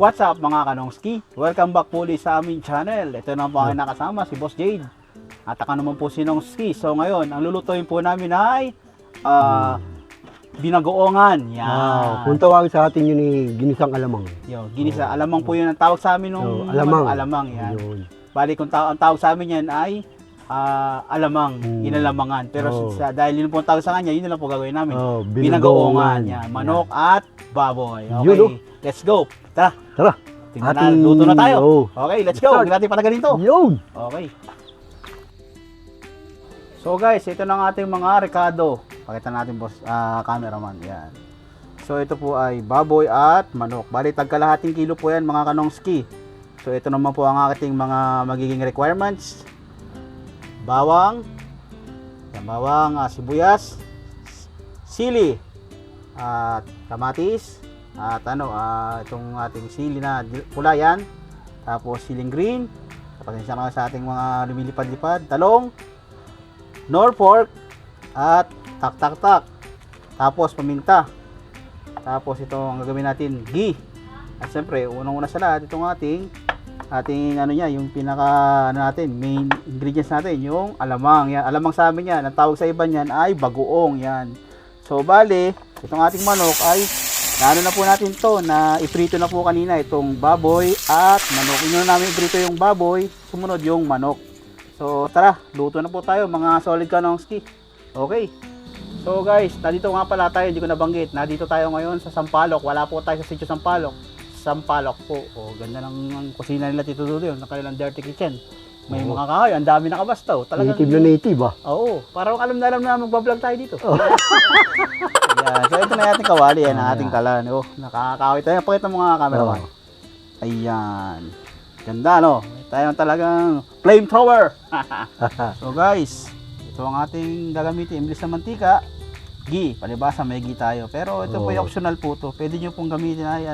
What's up mga kanongski? Welcome back muli sa aming channel. Ito na po ang nakasama si Boss Jade. At ako naman po si Nongski. So ngayon, ang lulutuin po namin ay binagoongan. Yan. Kung tawagin sa atin yun ginisang alamang. Yo, ginisa. Alamang po yun ang tawag sa amin nung alamang. Alamang yan. Yun. Bali kung ang tawag sa amin yan ay alamang, inalamangan. Pero dahil yun po ang tawag sa kanya, yun na lang po gagawin namin. Binagoongan. Yan. Manok at baboy. Okay, Yun, let's go. Tara. Tara. Tingnan na, luto na tayo. Okay, let's go. Start. Huwag natin patagalin to. Yun. Okay. So guys, ito na ang ating mga rekado. Pakita natin boss, cameraman. Yan. So ito po ay baboy at manok. Bali tagkalahating kilo po yan mga kanongski. So ito naman po ang ating mga magiging requirements. Bawang. Yan, bawang, sibuyas, sili, at kamatis. At itong ating sili na pula yan. Tapos siling green. Pasensya na sa ating mga lumilipad-lipad. Talong, Norfolk, at tak. Tapos paminta. Tapos ito ang gagawin natin, ghee. At siyempre, unang-una sa lahat, itong ating yung pinaka natin, main ingredients natin, yung alamang. Yan, alamang sa amin yan. Ang tawag sa iba niyan ay bagoong yan. So bale, itong ating manok ay na po natin to na iprito na po kanina itong baboy at manok. Inyo namin iprito yung baboy, sumunod yung manok. So tara, luto na po tayo mga solid kanongski. Okay. So guys, nandito nga pala tayo, hindi ko nabanggit. Nandito tayo ngayon sa Sampaloc. Wala po tayo sa sitio Sampaloc. Sampaloc po. Ganda ng kusina nila Tito Dudo yun. Nakailang dirty kitchen. May mga kahoy, ang dami nakabastaw. Native na native ah. Oo, parang alam na magbablog tayo dito. Ayan, so ito na yung ating kawali, yan ang ating kalan. Nakakawit tayo. Pakita mo nga cameraman. Ayan. Ganda no? Tayo talagang flamethrower. So guys, ito ang ating gagamitin. Imbis na mantika, ghee. Palibasa may ghee tayo. Pero ito po yung optional po to. Pwede nyo pong gamitin ay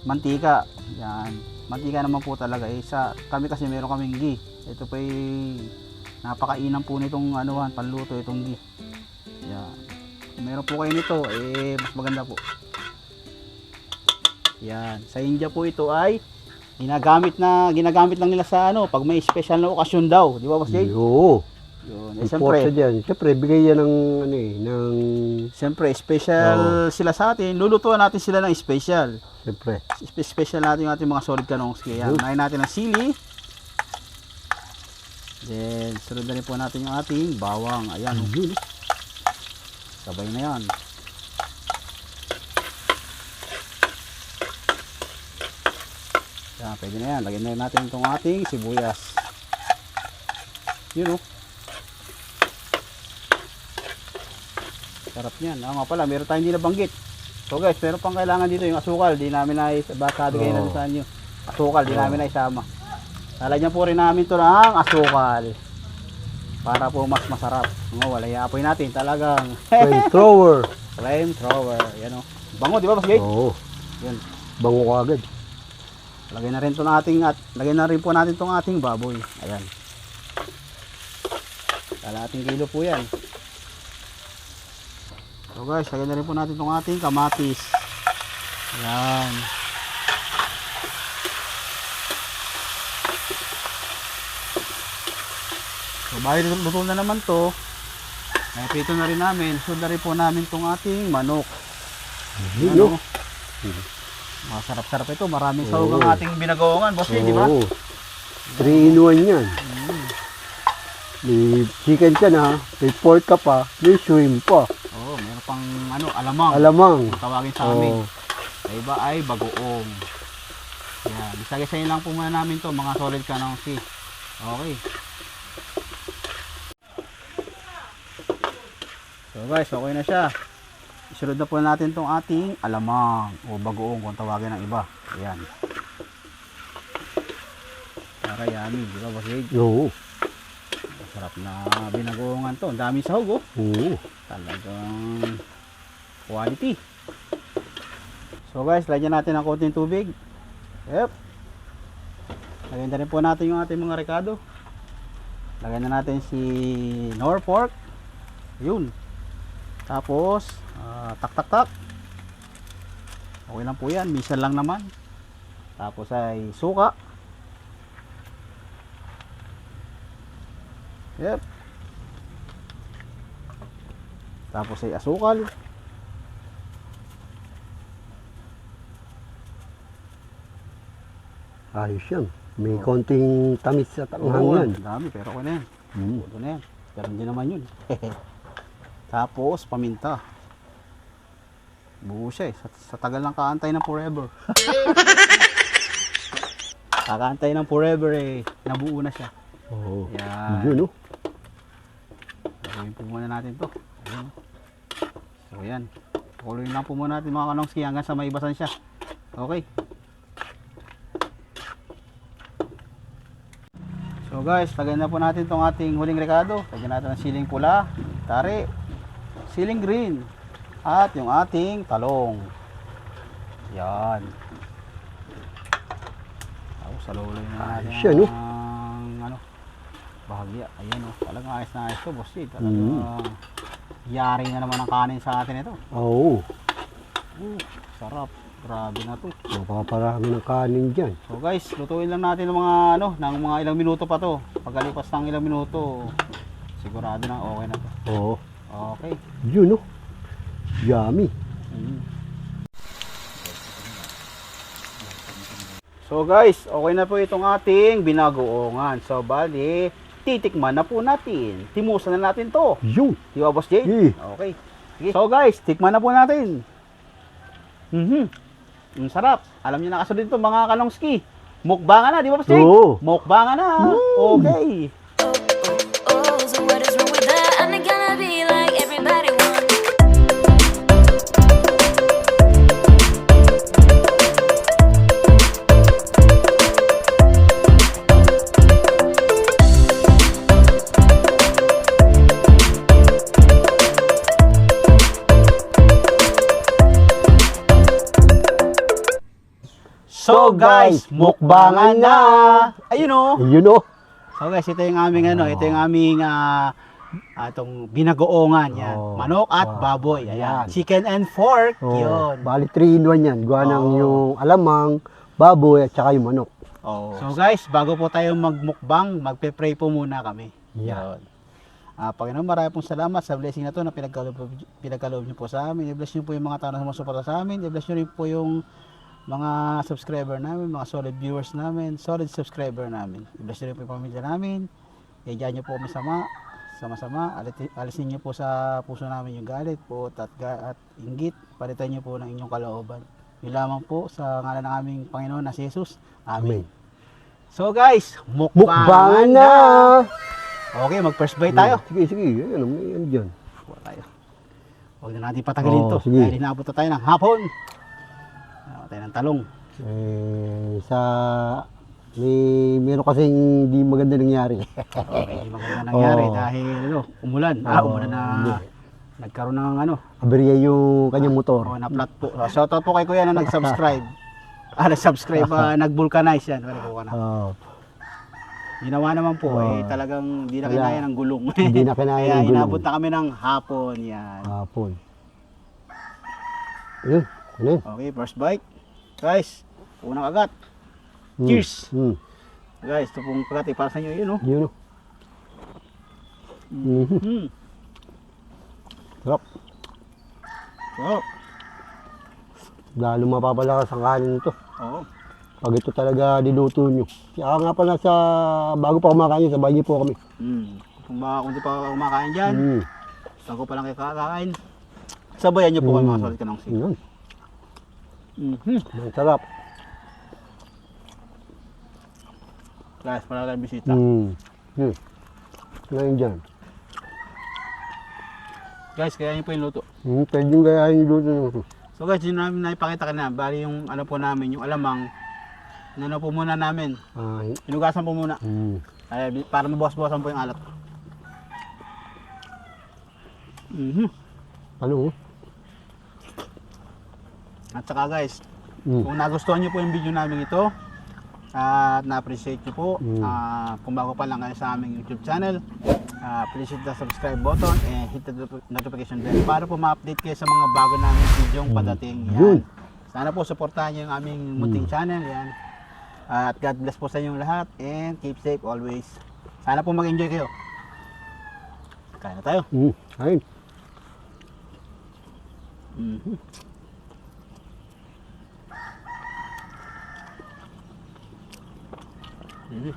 mantika. Yan. Mantika naman po talaga. Kami kasi meron kaming ghee. Ito po napakainam po nitong panluto itong ghee. Yan. Kung meron po kayo nito, mas maganda po. Yan. Sa India po ito ay ginagamit lang nila sa pag may special na okasyon daw. Di ba, Boss Jade? Oo. Yun. Siyempre, bigay yan ng Siyempre, special sila sa atin. Lulutuan natin sila ng special. Siyempre. Special natin yung ating mga solid kanongski. Yan. Unahin natin ang sili. Then, sunod na rin po natin yung ating bawang. Ayan. Sabay na yan. Yan, pwede na yan. Lagyan na rin natin itong ating sibuyas. Yun sarap niyan. Nga pala, meron tayong hindi nabanggit. So guys, meron pang kailangan dito yung asukal. Di namin baka bigay namin sa inyo. Asukal, di namin isama. Lalagyan po rin namin ito ng asukal. Para po mas masarap. Wala iapoy natin. Talagang flamethrower. Flamethrower. Yan bango, di ba, Boss Jade? Oo. Yan. Bango ka agad. Lagyan na rin po natin itong ating baboy. Ayan. Kalahating kilo po yan. So guys, lagyan na rin po natin itong ating kamatis. Ayan. So bali luto na naman to. Prito na rin namin. Sunod na rin po namin itong ating manok. Ayan, masarap-sarap ito. Maraming sahog ang ating binagoongan. Boss, di ba? 3 in 1 yan. May chicken ka na, may pork ka pa, may shrimp pa. Meron pang alamang. Alamang. Tawagin sa amin. Sa iba ay bagoong. Yan. Isa-isayin lang po muna namin to mga solid kanongski. Okay. So guys, okay na siya. Isunod na po natin tong ating alamang o bagoong kung tawagin ng iba. Ayan. Para yummy, di ba, Boss Jade? Oo. Sarap na binagoongan to. Ang daming sahog Oo. Talagang quality. So guys, lagyan natin ng konting tubig. Yep. Lagyan na rin po natin yung ating mga rekado. Lagyan na natin si Norfolk. Yun. Tapos tak. Okay lang po yan. Minsan lang naman. Tapos ay suka. Yep. Tapos ay asukal. Ayos yan. May konting tamis sa tanghang Oo, yan. dami pero ako na yan. Mm. Ito na yan. Pero hindi naman yun. Tapos paminta. Buo siya eh. Sa tagal ng kaantay ng forever. Kakaantay ng forever eh. Nabuo na siya. Oo. Yan. Yun, oh. Gawin po muna natin to. Ayan. So yan. Kuloyin lang po muna natin mga kanongski hanggang sa maibasan siya. Okay. So guys, lagyan na po natin itong ating huling rekado. Lagyan natin ng siling pula, tari, siling green, at yung ating talong. Yan. Tapos saluloy na natin Ayos yan, oh. ang ano, bahagya. Ayan o, talagang ayos na ayos to, boss Jade. Talagang yari na naman ang kanin sa atin ito. Oo. Sarap. Grabe na to. Mapaparami ng kanin dyan. So guys, lutuin lang natin ng mga ano, ng mga ilang minuto pa to. Pagkalipas ng ilang minuto, sigurado na okay na to. Oo. Okay. Yun, oh. Yummy. So guys, okay na po itong ating binagoongan. So bali, titikman na po natin. Timusan na natin to. Yun. Di ba, Boss Jade? Eh. Okay. Sige. So guys, tikman na po natin. Ang sarap. Alam niyo na kasunod dito mga kanongski. Mukbangan na, di ba, Boss Jade? Oo. Mukbangan na. Okay. Oh, so what is wrong with that? I'm not gonna be like everybody wants. So guys, mukbangan na. Ayun oh. Yun, oh. So guys, ito yung aming ano, ito yung aming itong binagoongan yan. Oh. Manok at Wow. baboy. Ayan. Ayan. Chicken and pork. Oh. Yun. Bali 3 in 1 yan. Gawa ng Oo. yung alamang, baboy, at saka yung manok. Oh. So guys, bago po tayo magmukbang, magpe-pray po muna kami. Yeah. Yun. Panginoon, marami pong salamat sa blessing na to na pinagkaloob niyo po sa amin. I-bless niyo po yung mga tao na sumusuporta sa amin. I-bless niyo rin po yung mga subscriber namin, mga solid viewers namin, solid subscriber namin. I-bless niyo rin po yung pamilya namin. I-diyan niyo po kami sama-sama. Alisin niyo po sa puso namin yung galit po at inggit. Palitan niyo po ng inyong kalooban. Yun lamang po sa ngalan ng aming Panginoon na si Jesus. Amen. Amen. So guys, Mukbangan na! Okay, mag first bite tayo. Sige, sige. Ayan, may ano dyan. Kuha tayo. Huwag na natin patagalin Oo, to. sige. Dahil inaabot na tayo ng hapon. Inaabot tayo ng talong. Meron kasing di maganda nangyari. Okay, hindi maganda nangyari Oo. dahil umulan. Umulan na nagkaroon ng Aberya yung kanyang motor. na flat po. So, shoutout po kay Kuya na nag-subscribe. Nag-subscribe, nag-vulcanize yan. Wala po ka na. Oo. Ginawa naman po, Oo. talagang di na Wala. kinaya ng gulong. Hindi na kinaya Kaya ng gulong. inabot na kami ng hapon. Yan. Hapon. Ayun. Ano yun? Okay, first bite. Guys, unang agat. Cheers! Guys, ito pong kagat para sa inyo. Yun, oh. Yun, oh. Sarap. So, Lalo mapapalakas ang kanin nito. oo. Pag ito talaga niluto nyo. Kaya nga pala bago pa kumakain, sa bahay po kami. Kung di pa kumakain dyan, Mm. bago pa lang kayo kakain, sabayan niyo po kayo mga solid ka ng sing. Yun. Ang sarap. Guys, para tayong bisita. Yun. Ngayon dyan. Guys, kaya niyo po yung luto. Pwede yung gayahin yung luto nyo. So guys, yun namin naipakita ka na. Bali yung ano po namin, yung alamang, ano po muna namin. Hinugasan po muna. Ay, para mabawas-bawasan po yung alat. Ano? At saka guys, kung nagustuhan niyo po yung video namin ito, at na-appreciate niyo po, kung bago pa lang kayo sa aming YouTube channel, please hit the subscribe button and hit the notification bell para po ma-update kayo sa mga bago namin video padating. Yan. Yun. Sana po supportahan niyo yung aming munting channel. Yan. At God bless po sa inyong lahat and keep safe always. Sana po mag-enjoy kayo. Kain na tayo. Ayun. Mhm. Mhm.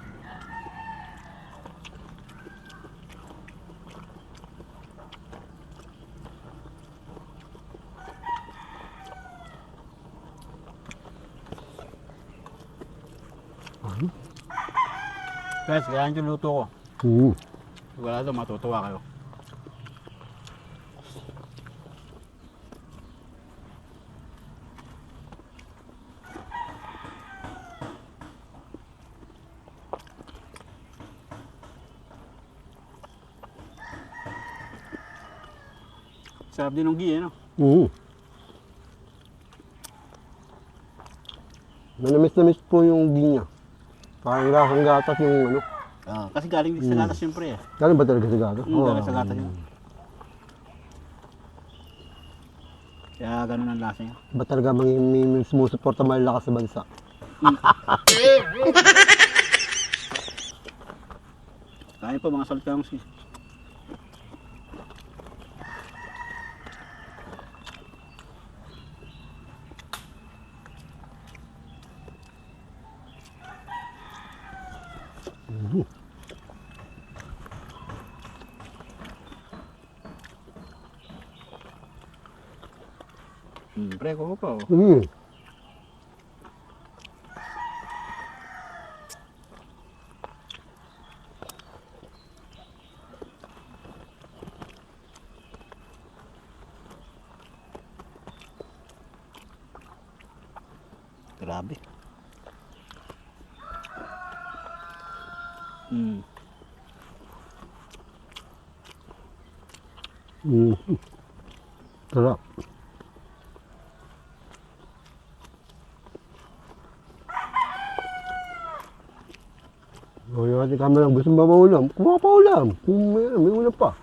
Guys, kailangan yung luto ko. Sigurado matutuwa kayo. Sarap din ng ghee, no? Manamis-namis po yung ghee niya. Parang lasang gatas yung ano. Kasi galing din sa gatas siyempre eh. Galing ba talaga sa gatas? Galing sa gatas yun. Kaya ganun ang lasa niya. Ba talaga may sumusuporta malalakas sa bansa? Kain po mga saltang si. Pre, ko pa oh. Grabe. Sarap. O yung ating camera, gusto mo ba maulam? Kumuha pa ulam. Kung may ulam pa.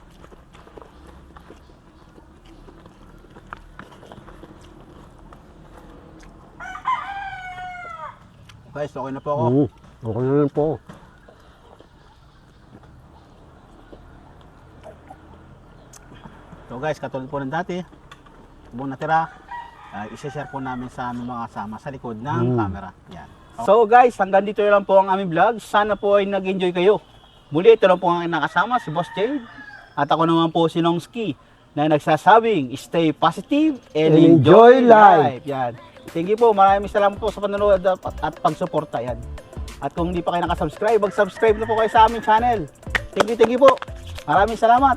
Guys, okay na po ako. Okay na rin po. So guys, katulad po ng dati, buong natira, isa-share po namin sa aming mga kasama sa likod ng camera. Yan. So guys, hanggang dito lang po ang aming vlog. Sana po ay nag-enjoy kayo. Muli, ito lang po ang nakasama, si Boss Jade. At ako naman po si Nongski na nagsasabing, stay positive and enjoy life. Yan. Thank you po, maraming salamat po sa panonood at pagsuporta. Yan. At kung hindi pa kayo nakasubscribe, mag-subscribe na po kayo sa aming channel. Thank you po. Maraming salamat.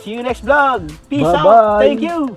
See you next vlog. Peace Bye-bye. out. Thank you.